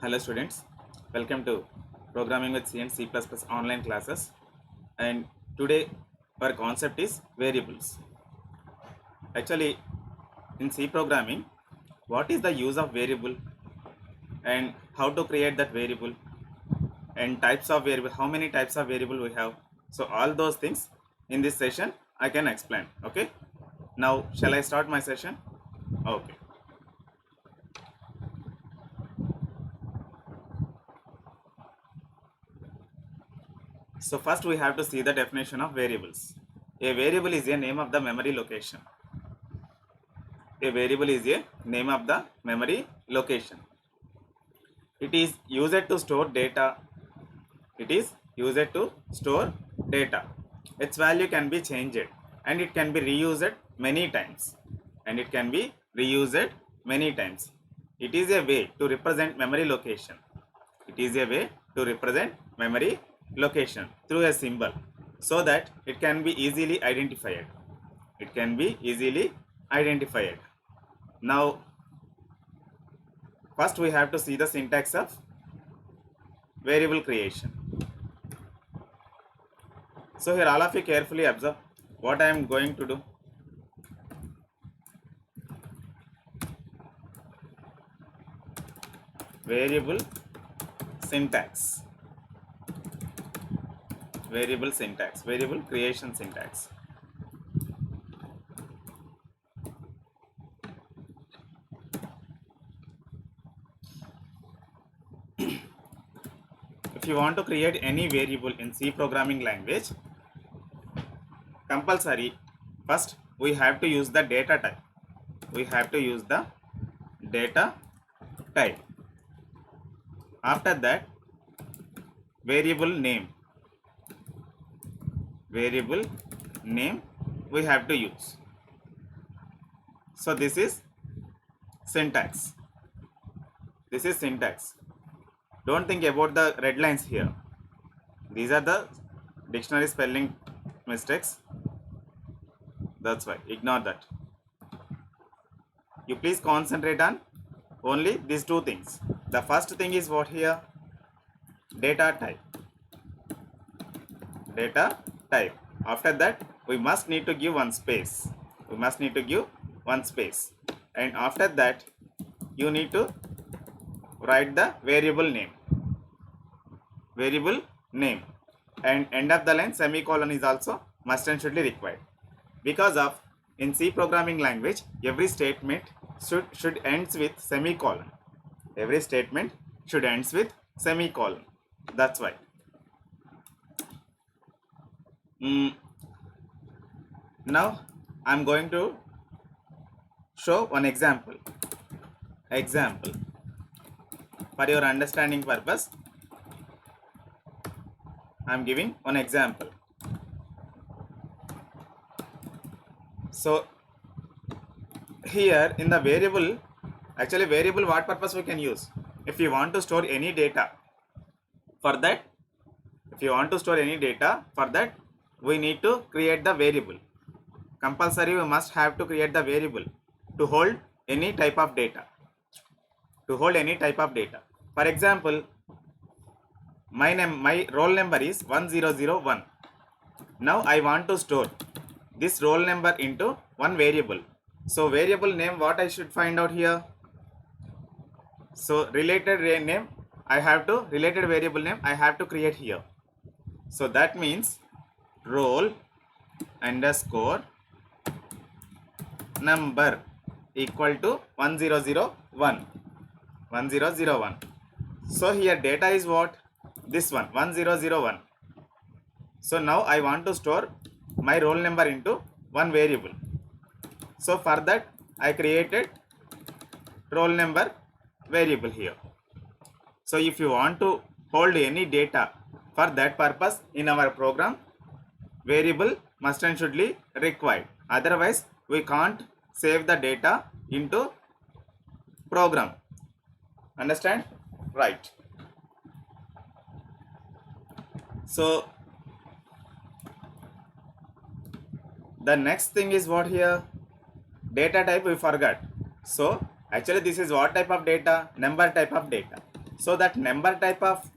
Hello students, welcome to Programming with C and C++ online classes, and today our concept is variables. Actually, in C programming, what is the use of variable and how to create that variable and types of variable, how many types of variable we have. So all those things in this session I can explain. Okay, now shall I start my session? Okay. So first we have to see the definition of variables. A variable is a name of the memory location. A variable is a name of the memory location. It is used to store data. It is used to store data. Its value can be changed and it can be reused many times. And it can be reused many times. It is a way to represent memory location. It is a way to represent memory location through a symbol so that it can be easily identified. It can be easily identified. Now, first we have to see the syntax of variable creation. So here all of you carefully observe what I am going to do. Variable syntax. Variable syntax. Variable creation syntax. If you want to create any variable in C programming language, compulsory first we have to use the data type. We have to use the data type. After that, variable name. Variable name we have to use. So this is syntax. This is syntax. Don't think about the red lines here. These are the dictionary spelling mistakes. That's why ignore that. You please concentrate on only these two things. The first thing is what here? Data type. Data type. After that, we must need to give one space. We must need to give one space. And after that, you need to write the variable name. Variable name. And end of the line semicolon is also must and should be required. Because of in C programming language, every statement should ends with semicolon. Every statement should ends with semicolon. That's why. Now I'm going to show one example. For your understanding purpose, I'm giving one example. So here in the variable, actually variable what purpose we can use? If you want to store any data, for that we need to create the variable. Compulsory we must have to create the variable to hold any type of data. For example, my roll number is 1001. Now I want to store this roll number into one variable. So variable name what I should find out here? So related variable name I have to create here. So that means roll underscore number equal to 1001. So here data is what? This one 1001. So now I want to store my roll number into one variable. So for that I created roll number variable here. So if you want to hold any data, for that purpose in our program, variable must and should be required. Otherwise we can't save the data into program. Understand? Right. So the next thing is what here? Data type we forgot. So actually this is what type of data? Number type of data. So that number type of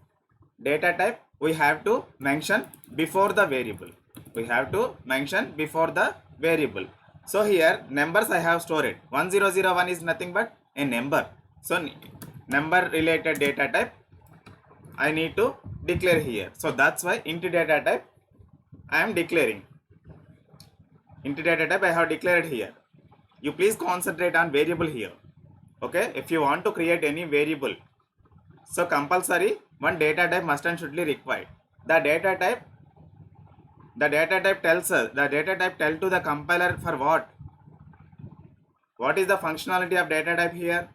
data type we have to mention before the variable. We have to mention before the variable. So here numbers I have stored. 1001 is nothing but a number. So number related data type I need to declare here. So that's why int data type I am declaring. Int data type I have declared here. You please concentrate on variable here. Okay, if you want to create any variable, so compulsory one data type must and should be required. The data type tells us, the data type tell to the compiler for what? What is the functionality of data type here?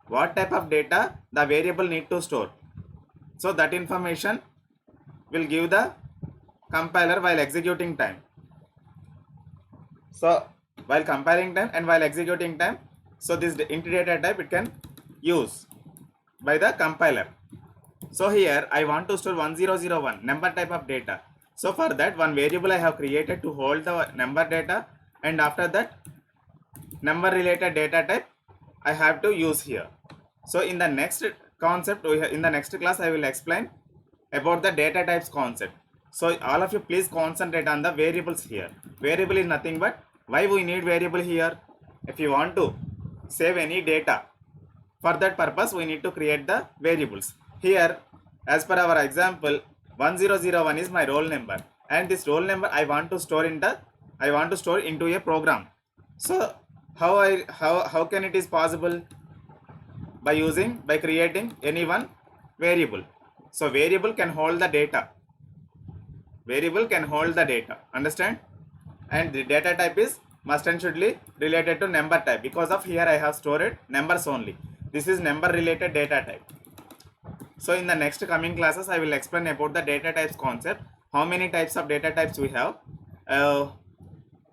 What type of data the variable need to store? So that information will give the compiler while executing time. So while compiling time and while executing time, so this int data type it can use by the compiler. So here I want to store 1001 number type of data. So for that one variable I have created to hold the number data, and after that number related data type I have to use here. So in the next concept, in the next class I will explain about the data types concept. So all of you please concentrate on the variables here. Variable is nothing but why we need variable here. If you want to save any data, for that purpose we need to create the variables. Here as per our example 1001 is my roll number, and this roll number I want to store into a program. So how can it is possible? By creating any one variable. So variable can hold the data. Understand? And the data type is must and should be related to number type, because of here I have stored numbers only. This is number related data type. So in the next coming classes I will explain about the data types concept, how many types of data types we have,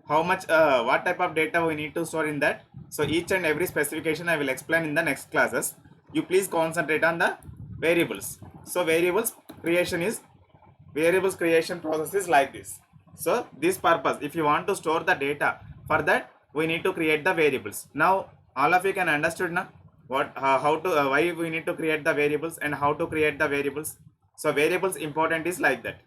what type of data we need to store in that. So each and every specification I will explain in the next classes. You please concentrate on the variables. So variables creation process is like this. So this purpose, if you want to store the data, for that we need to create the variables. Now all of you can understood now why we need to create the variables and how to create the variables. So variables important is like that.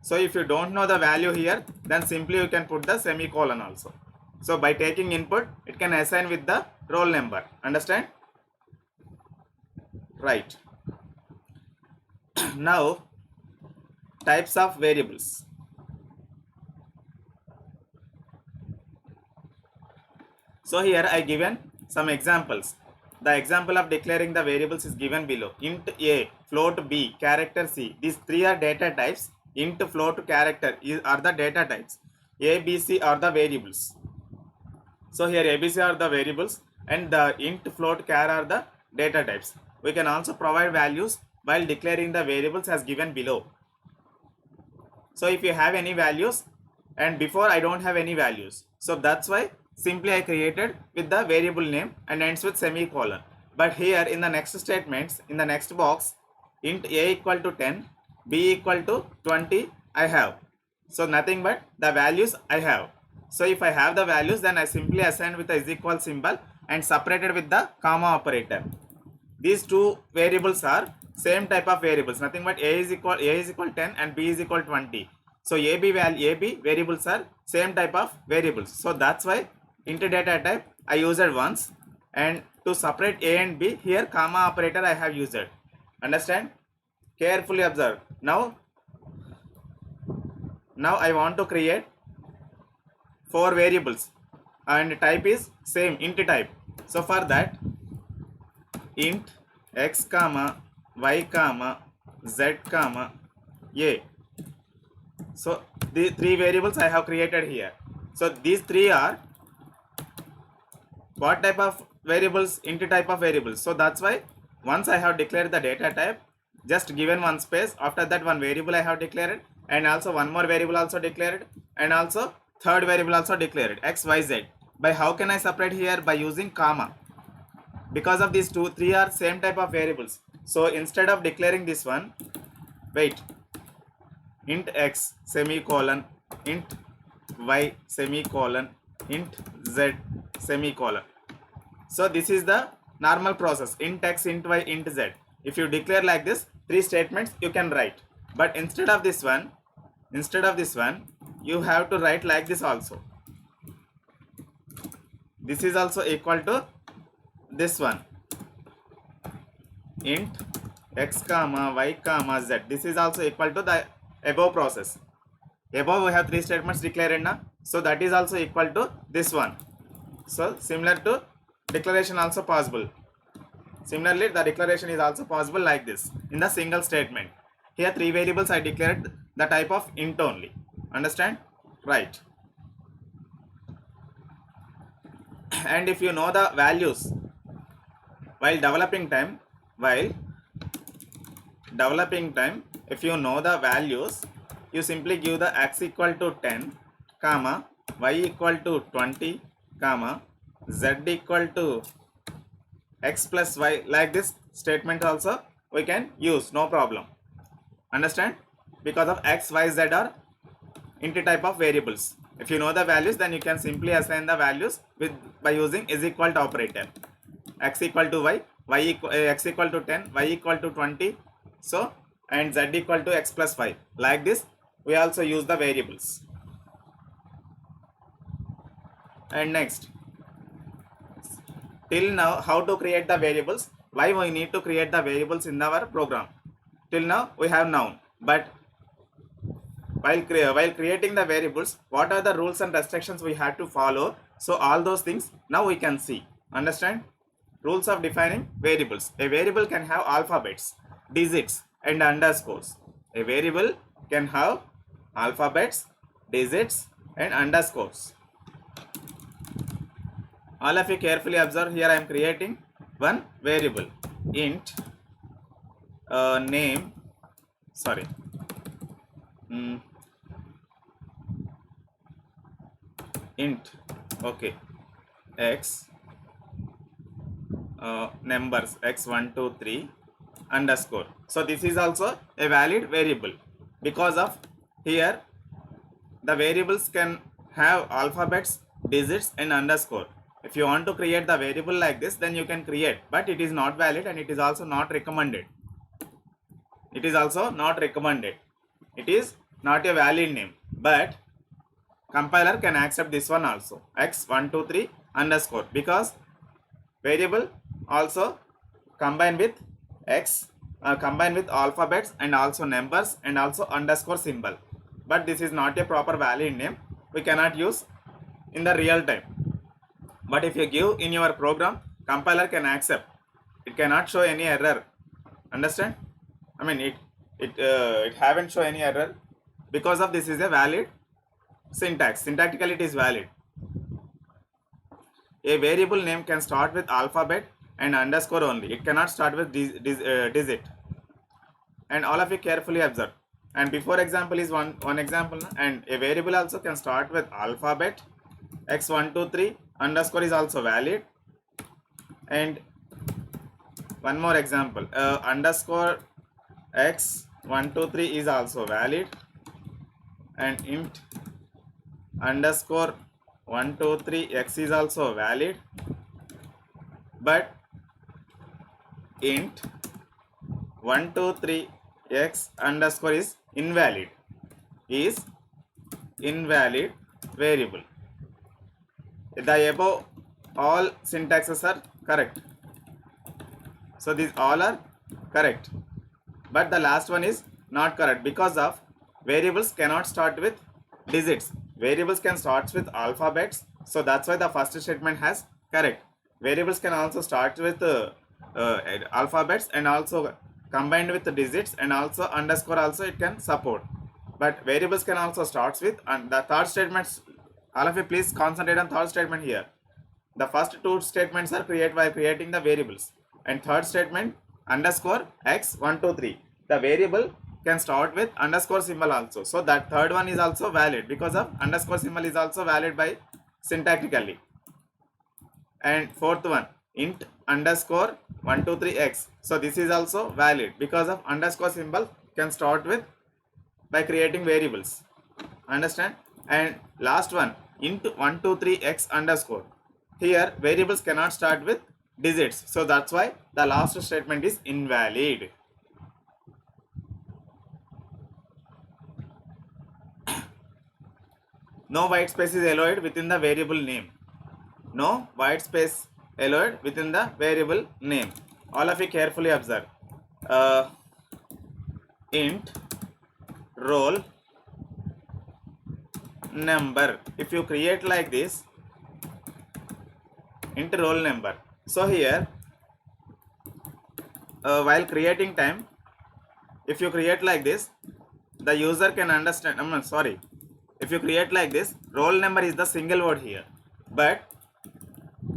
So if you don't know the value here, then simply you can put the semicolon also. So by taking input, it can assign with the roll number. Understand? Right. Now types of variables. So here I given some examples. The example of declaring the variables is given below. Int a, float b, character c. These three are data types. Int, float, character are the data types. A, B, C are the variables. So here A, B, C are the variables, and the int, float, char are the data types. We can also provide values while declaring the variables as given below. So if you have any values, and before I don't have any values, so that's why simply I created with the variable name and ends with semicolon. But here in the next statements, in the next box, int a equal to 10, b equal to 20 I have. So nothing but the values I have. So if I have the values, then I simply assign with the is equal symbol and separated with the comma operator. These two variables are same type of variables, nothing but a is equal 10 and b is equal 20. So AB variables are same type of variables. So that's why int data type I used once, and to separate a and b, here comma operator I have used. Understand? Carefully observe. Now I want to create 4 variables and type is same, int type. So for that, int x comma y comma z comma a. So the 3 variables I have created here. So these 3 are what type of variables? Int type of variables. So that's why once I have declared the data type, just given one space, after that one variable I have declared, and also one more variable also declared, and also third variable also declared, x, y, z. By how can I separate here? By using comma. Because of these 3 are same type of variables. So instead of declaring this one, wait, int x semicolon, int y semicolon, int z semicolon. So this is the normal process, int x, int y, int z. If you declare like this, 3 statements you can write. But instead of this one, you have to write like this also. This is also equal to this one, int x comma y comma z. This is also equal to the above process. Above we have 3 statements declared now, so that is also equal to this one. So similar to declaration also possible. Similarly, the declaration is also possible like this in the single statement. Here 3 variables I declared the type of int only. Understand? Right. And if you know the values while developing time, if you know the values, you simply give the x equal to 10 comma y equal to 20 comma z equal to x plus y. Like this statement also we can use, no problem. Understand? Because of x, y, z are int type of variables. If you know the values, then you can simply assign the values by using is equal to operator. X equal to y, x equal to 10, y equal to 20, so and z equal to x plus y. Like this we also use the variables. And next, till now how to create the variables, why we need to create the variables in our program. Till now we have known, but while creating the variables, what are the rules and restrictions we have to follow? So all those things now we can see. Understand? Rules of defining variables. A variable can have alphabets, digits and underscores. A variable can have alphabets, digits and underscores. All of you carefully observe. Here I am creating one variable, int name, sorry, int, okay, x numbers x1 2 3 underscore. So this is also a valid variable, because of here the variables can have alphabets, digits and underscore. If you want to create the variable like this, then you can create, but it is not valid and it is also not recommended. It is also not recommended. It is not a valid name, but compiler can accept this one also, x1 2 3 underscore, because variable also combine with x, combine with alphabets and also numbers and also underscore symbol. But this is not a proper valid name. We cannot use in the real time. But if you give in your program, compiler can accept. It cannot show any error. Understand? I mean it haven't show any error, because of this is a valid syntax. Syntactically it is valid. A variable name can start with alphabet and underscore only. It cannot start with digit. And all of you carefully observe. And before example is one example, and a variable also can start with alphabet, x1 2 3 underscore is also valid. And one more example, underscore x1 2 3 is also valid. And int underscore 1 2 3 x is also valid. But int 1 2 3 x underscore is invalid variable. The above all syntaxes are correct. So these all are correct, but the last one is not correct, because of variables cannot start with digits. Variables can start with alphabets, so that's why the first statement has correct. Variables can also start with alphabets and also combined with the digits and also underscore also it can support. But variables can also start with, and the third statements, all of you please concentrate on third statement here. The first two statements are created by creating the variables, and third statement underscore x 1 2 3, the variable can start with underscore symbol also. So that third one is also valid, because of underscore symbol is also valid by syntactically. And fourth one, int underscore 1 2 3 x, so this is also valid, because of underscore symbol can start with by creating variables. Understand? And last one, int 1 2 3 x underscore, Here variables cannot start with digits, so that's why the last statement is invalid. No white space is allowed within the variable name. No white space allowed within the variable name. All of you carefully observe. Int roll number. If you create like this, int roll number. So here, while creating time, if you create like this, the user can understand. Sorry. If you create like this, roll number is the single word here, but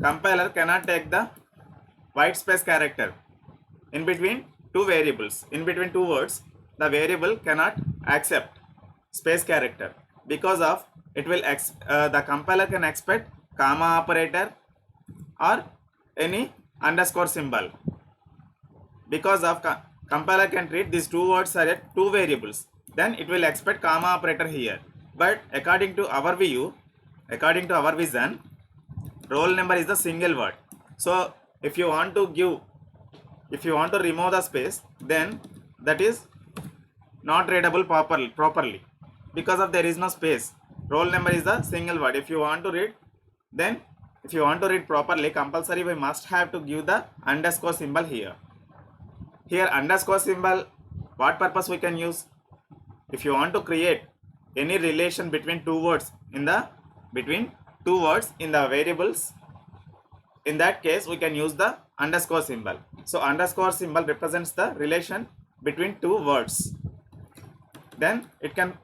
compiler cannot take the white space character in between two variables, in between two words. The variable cannot accept space character because of it will the compiler can expect comma operator or any underscore symbol. Because of compiler can treat these two words as two variables, then it will expect comma operator here. But according to our view, according to our vision, roll number is the single word. So if you want to remove the space, then that is not readable properly because of there is no space. Roll number is the single word. If you want to read, then if you want to read properly, compulsory we must have to give the underscore symbol here. Here underscore symbol, what purpose we can use? If you want to create any relation between two words in the variables, in that case we can use the underscore symbol. So underscore symbol represents the relation between two words. Then it can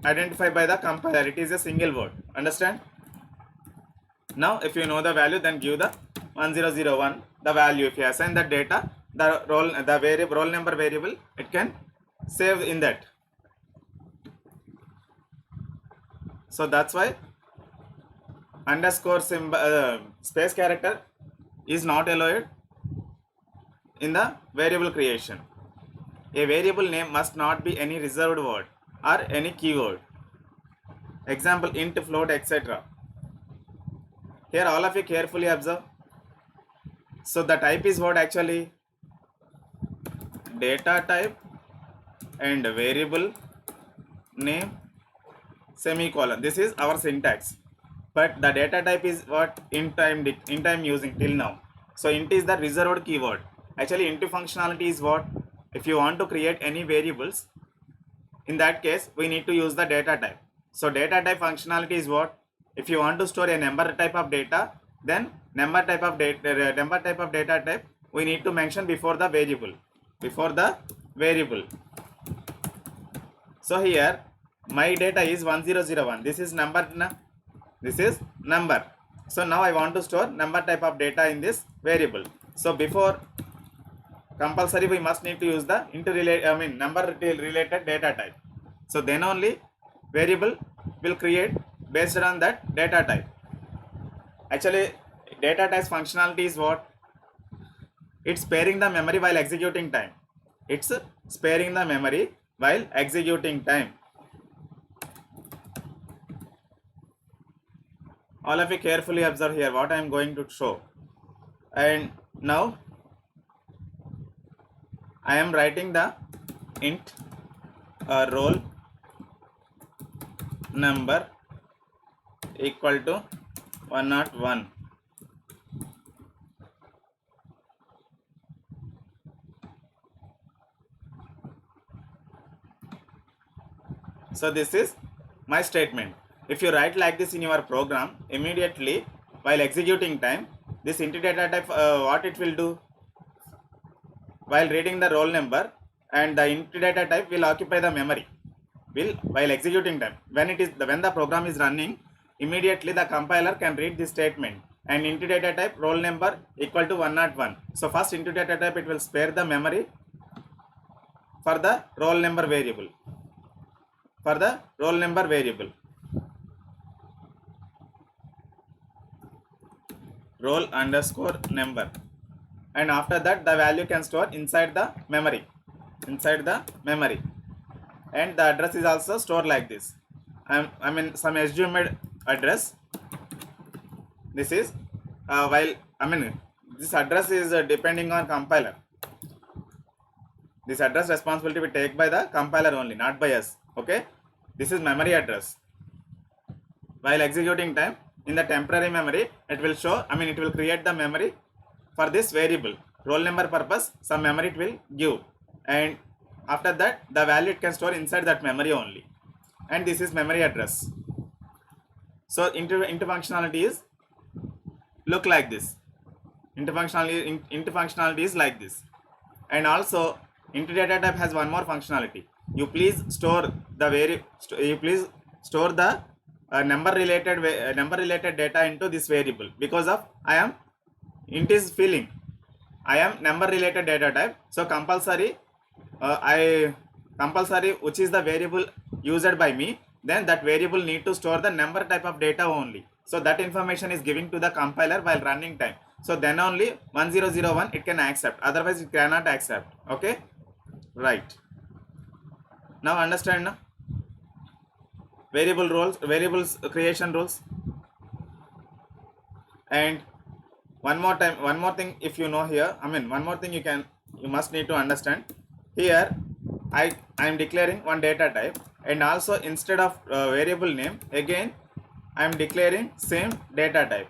identify by the compiler. It is a single word. Understand? Now if you know the value, then give the 1001 the value. If you assign the data, the roll number variable, it can save in that. So that's why underscore symbol space character is not allowed in the variable creation. A variable name must not be any reserved word or any keyword. Example, int, float, etc. Here all of you carefully observe. So the type is what actually? Data type and variable name semicolon. This is our syntax. But the data type is what? Int time using till now. So int is the reserved keyword. Actually int functionality is what? If you want to create any variables, in that case we need to use the data type. So data type functionality is what? If you want to store a number type of data, then number type of data type we need to mention before the variable. So here my data is 1001. This is number. This is number. So now I want to store number type of data in this variable. So before compulsory we must need to use the number related data type. So then only variable will create based on that data type. Actually data type functionality is what? It's sparing the memory while executing time. It's sparing the memory while executing time. All of you carefully observe here what I am going to show. And now I am writing the int roll number equal to 101. So this is my statement. If you write like this in your program, immediately while executing time, this int data type what it will do? While reading the roll number, and the int data type will occupy the memory while executing time. When the program is running, immediately the compiler can read this statement, and int data type roll number equal to 101. So first int data type it will spare the memory for the roll number variable. Roll underscore number, and after that the value can store inside the memory, and the address is also stored like this. Some assumed address. This is while I mean this address is depending on compiler. This address responsibility will take by the compiler only, not by us. Okay, this is memory address. While executing time in the temporary memory, it will show, I mean it will create the memory for this variable. Roll number purpose, some memory it will give, and after that the value it can store inside that memory only. And this is memory address. So into functionality is look like this. Into functionality is like this. And also into data type has one more functionality. You please store the number related data into this variable, because of I am int is filling, I am number related data type. So compulsory which is the variable used by me, then that variable need to store the number type of data only. So that information is giving to the compiler while running time. So then only 1001 it can accept, otherwise it cannot accept. Okay, right. Now understand now? Variables creation rules. And one more thing, if you know here, I mean one more thing you must need to understand. Here I am declaring one data type, and also instead of variable name, again I am declaring same data type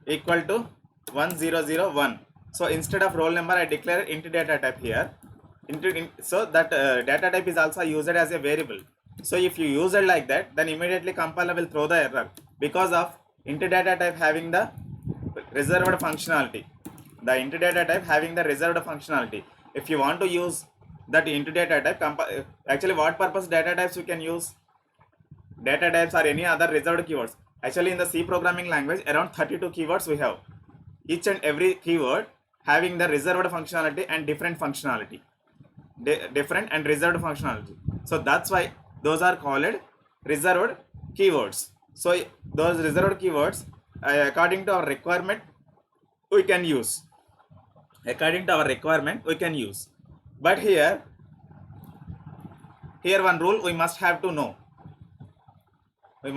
equal to 1001. So instead of roll number I declare int data type here. So that data type is also used as a variable. So if you use it like that, then immediately compiler will throw the error, because of int data type having the reserved functionality. The int data type having the reserved functionality. If you want to use that int data type, actually what purpose data types you can use? Data types or any other reserved keywords. Actually in the C programming language around 32 keywords we have. Each and every keyword having the reserved functionality and different functionality. Different and reserved functionality. So that's why those are called reserved keywords. So those reserved keywords, according to our requirement, we can use. But here one rule we must have to know. A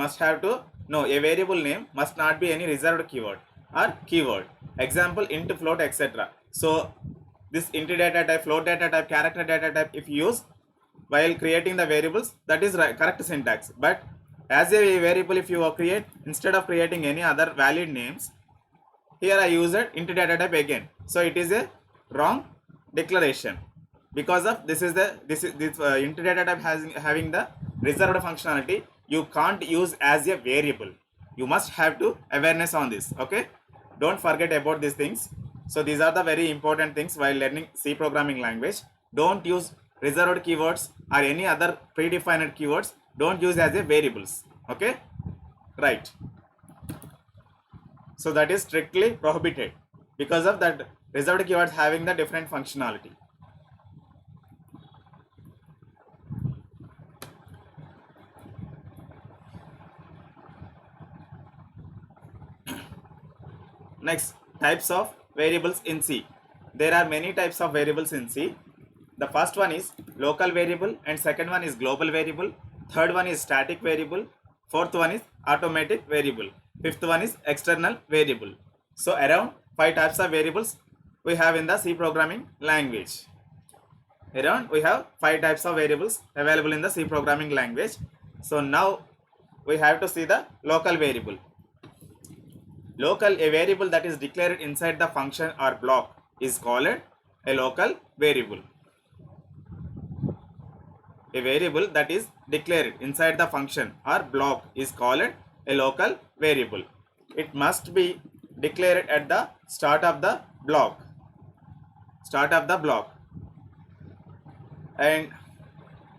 variable name must not be any reserved keyword or keyword. Example int, float, etc. So this int data type, float data type, character data type, if you use while creating the variables, that is correct syntax. But as a variable, if you create, instead of creating any other valid names, here I use it int data type again. So it is a wrong declaration, because of this int data type having the reserved functionality. You can't use as a variable. You must have to awareness on this. Okay, don't forget about these things. So these are the very important things while learning C programming language. Don't use reserved keywords or any other predefined keywords. Don't use as a variables. Okay, right. So that is strictly prohibited, because of that reserved keywords having the different functionality. Next, types of variables in C. There are many types of variables in C. The first one is local variable, and second one is global variable. Third one is static variable. Fourth one is automatic variable. Fifth one is external variable. So around 5 types of variables we have in the C programming language. Around we have 5 types of variables available in the C programming language. So now we have to see the local variable. Local, a variable that is declared inside the function or block, is called a local variable. A variable that is declared inside the function or block is called a local variable. It must be declared at the start of the block. And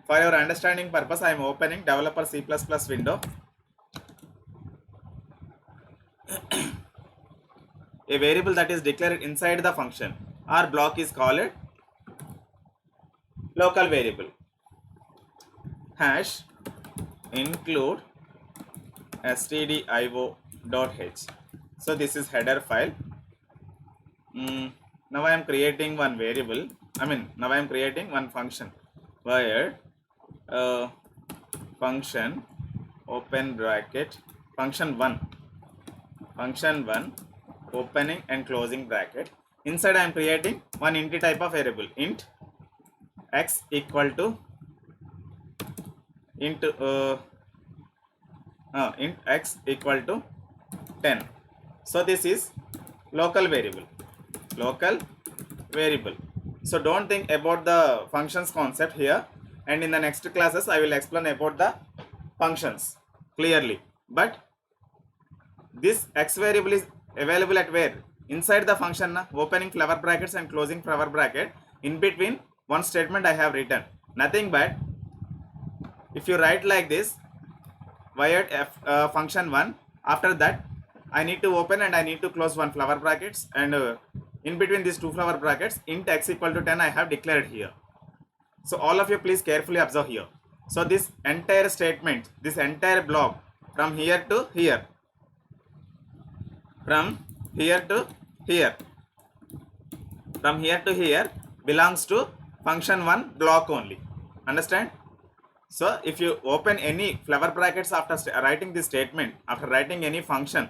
for your understanding purpose, I am opening developer C++ window. A variable that is declared inside the function or block is called local variable. Hash include stdio.h. So this is header file. Now I am creating one variable. Now I am creating one function where function open bracket function 1 opening and closing bracket. Inside I am creating one int type of variable, int x equal to int x equal to 10. So this is local variable. So don't think about the functions concept here, and in the next classes I will explain about the functions clearly. But this x variable is available at where? Inside the function, opening flower brackets and closing flower bracket. In between one statement I have written nothing but, if you write like this, void f function 1, after that I need to open and I need to close one flower brackets, and in between these two flower brackets int x equal to 10 I have declared here. So all of you please carefully observe here. So this entire statement, this entire block from here to here, from here to here belongs to function 1 block only. Understand? So if you open any flower brackets after writing this statement, after writing any function,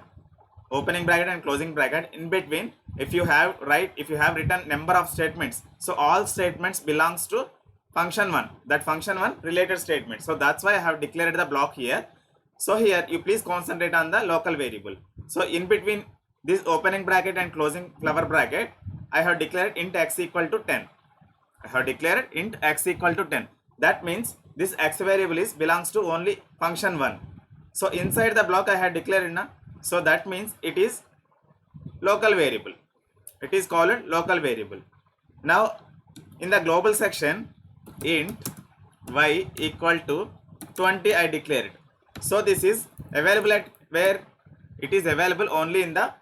opening bracket and closing bracket, in between if you have written number of statements, so all statements belongs to function 1, that function 1 related statement. So that's why I have declared the block here. So here you please concentrate on the local variable. So in between this opening bracket and closing flower bracket I have declared int x equal to 10. That means this x variable belongs to only function 1. So inside the block I have declared, so that means it is local variable. It is called local variable. Now in the global section, int y equal to 20 I declared. So this is available at where? It is available only in the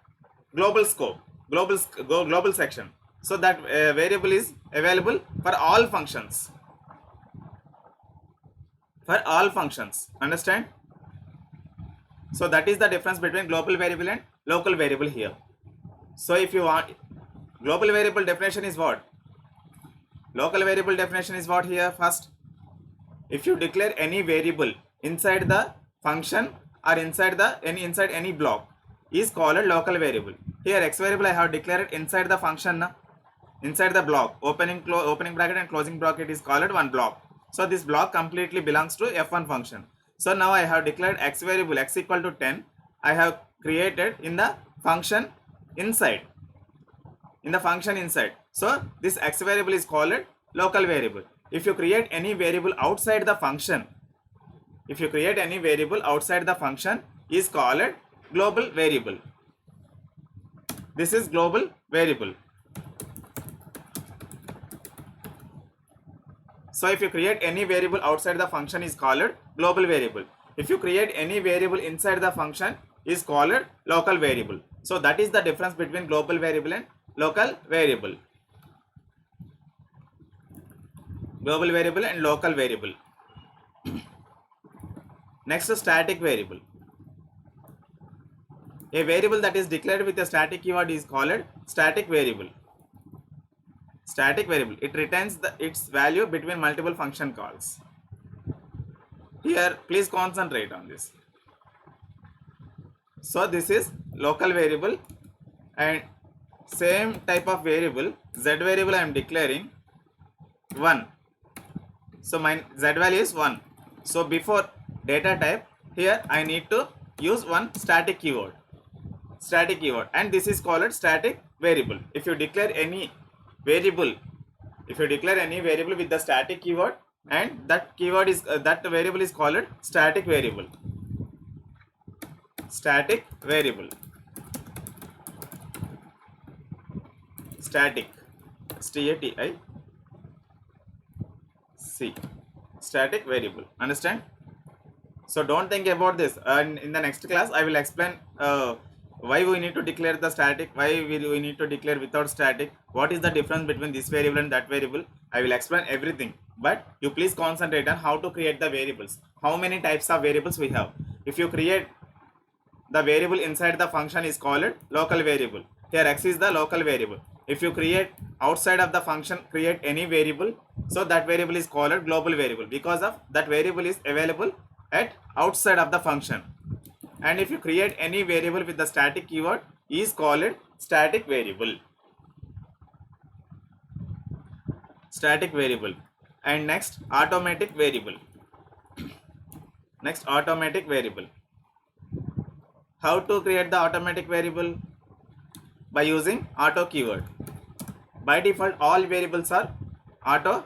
global scope, global section. So that variable is available for all functions. Understand? So that is the difference between global variable and local variable here. So if you want, global variable definition is what? Local variable definition is what here? First, if you declare any variable inside the function or inside any block is called local variable. Here x variable I have declared inside the function, inside the block, opening bracket and closing bracket is called one block. So this block completely belongs to f1 function. So now I have declared x variable x equal to 10 I have created in the function inside, So this x variable is called local variable. If you create any variable outside the function, is called global variable. This is global variable. So if you create any variable outside the function is called global variable. If you create any variable inside the function is called local variable. So that is the difference between global variable and local variable. Global variable and local variable. Next, static variable. A variable that is declared with a static keyword is called static variable. It retains its value between multiple function calls. Here please concentrate on this. So this is local variable, and same type of variable, z variable I am declaring 1. So my z value is 1. So before data type, here I need to use one static keyword, and this is called static variable. If you declare any variable with the static keyword, and that keyword is that variable is called static variable. Static, STATIC, static variable. Understand? So don't think about this, and in the next class I will explain why we need to declare the static, why we need to declare without static, what is the difference between this variable and that variable. I will explain everything, but you please concentrate on how to create the variables. How many types of variables we have? If you create the variable inside the function is called local variable. Here x is the local variable. If you create outside of the function, create any variable, so that variable is called global variable, because of that variable is available at outside of the function. And if you create any variable with the static keyword is called static variable. Static variable. And next automatic variable. Next automatic variable. How to create the automatic variable? By using auto keyword. By default all variables are auto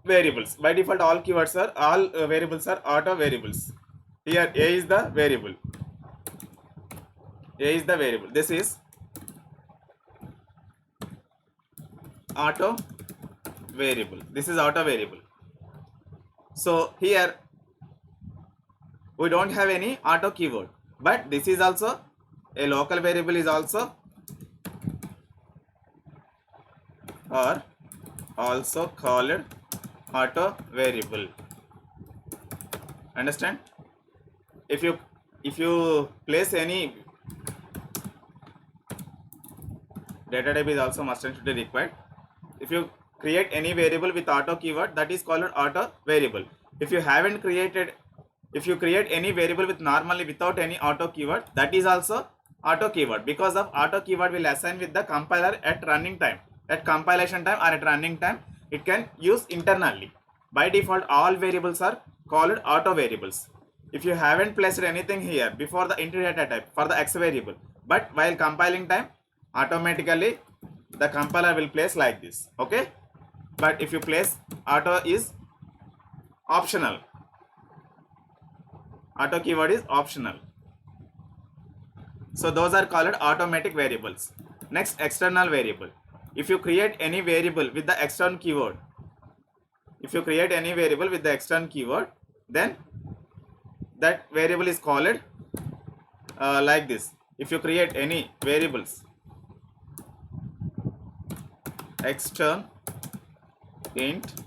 variables. By default all keywords are variables are auto variables. Here a is the variable. A is the variable. This is auto variable. This is auto variable. So here we don't have any auto keyword, but this is also a local variable is also or also called auto variable. Understand? If you place any data type is also must and should be required. If you create any variable with auto keyword, that is called auto variable. If you create any variable with normally without any auto keyword, that is also auto keyword, because of auto keyword will assign with the compiler at running time, at compilation time or at running time. It can use internally. By default all variables are called auto variables. If you haven't placed anything here before the int data type for the x variable, but while compiling time automatically the compiler will place like this. Okay, but if you place auto is optional. Auto keyword is optional. So those are called automatic variables. Next, external variable. If you create any variable with the external keyword, then that variable is called like this. If you create any variables extern int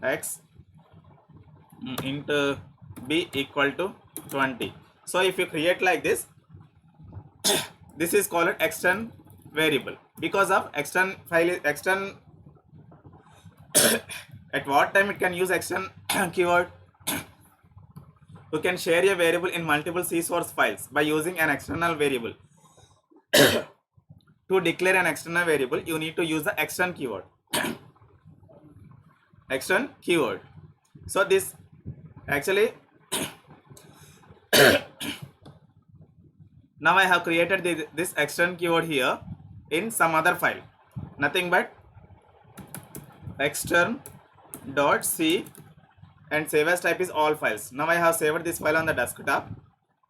x int b equal to 20. So if you create like this, this is called extern variable, because of extern file is extern. At what time it can use extern keyword? You can share a variable in multiple C source files by using an external variable. To declare an external variable, you need to use the extern keyword. Extern keyword. So this actually now I have created this extern keyword here in some other file, nothing but extern.c, and save as type is all files. Now I have saved this file on the desktop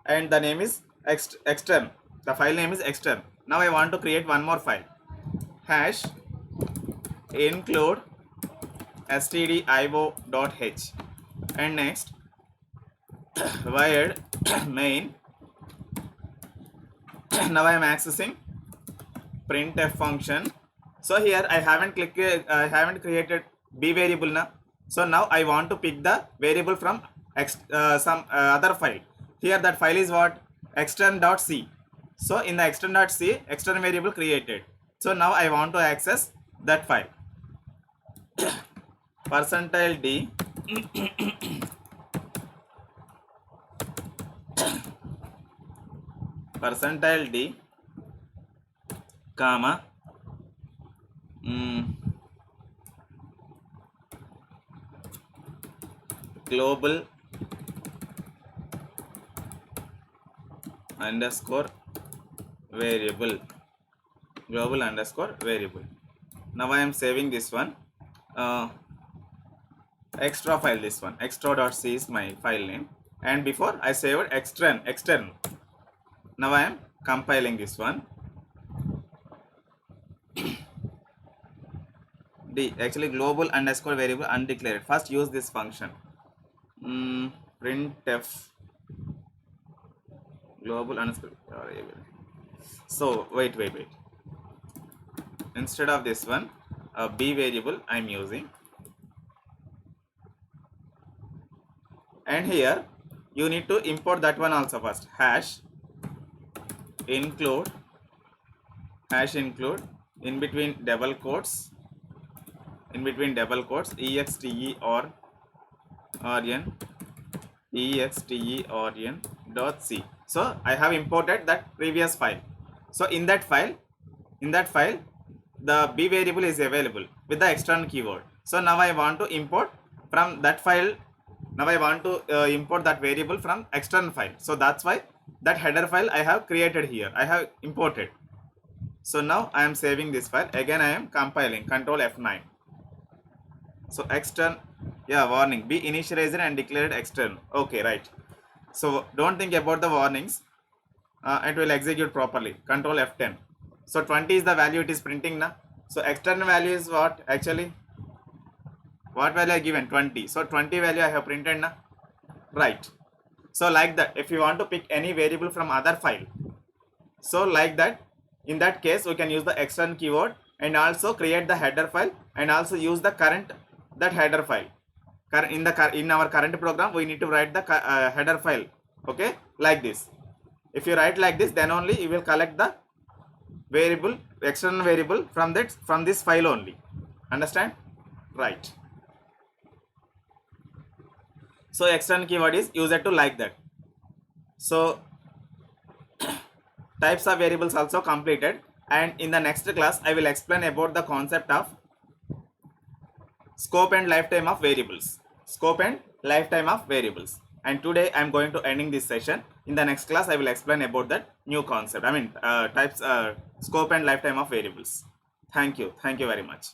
and the name is extern. The file name is extern. Now I want to create one more file, hash include stdio.h, and next void main. Now I am accessing printf function. So here I haven't created b variable now. So now I want to pick the variable from some other file. Here that file is what? extern.c. So in the extern.c, extern variable created. So now I want to access that file. %d %d comma global underscore variable. Now I am saving this one, extra file, this one extra.c is my file name, and before I saved extern. Now I am compiling this one. D, actually global underscore variable undeclared. First use this function, printf global underscore variable. So wait, instead of this one, a b variable I am using, and here you need to import that one also first. Hash include in between double quotes extern dot c. So I have imported that previous file. So in that file, the b variable is available with the external keyword. So now I want to import from that file. Now I want to import that variable from external file. So that's why that header file I have created here, I have imported. So now I am saving this file. Again I am compiling, Control F9. So external, yeah, warning, be initialized and declared external. Okay, right. So don't think about the warnings. It will execute properly. Control F10. So 20 is the value it is printing now. So external value is what actually? What value I given? 20. So 20 value I have printed now. Right. So like that, if you want to pick any variable from other file, so like that, in that case we can use the external keyword and also create the header file and also use the current that header file. In our current program we need to write the header file. Okay, like this. If you write like this, then only you will collect the variable, external variable from this file only. Understand? Right. So external keyword is used to like that. So types of variables also completed, and in the next class I will explain about the concept of scope and lifetime of variables. Scope and lifetime of variables. And today I am going to ending this session. In the next class I will explain about that new concept. Types, scope and lifetime of variables. Thank you very much.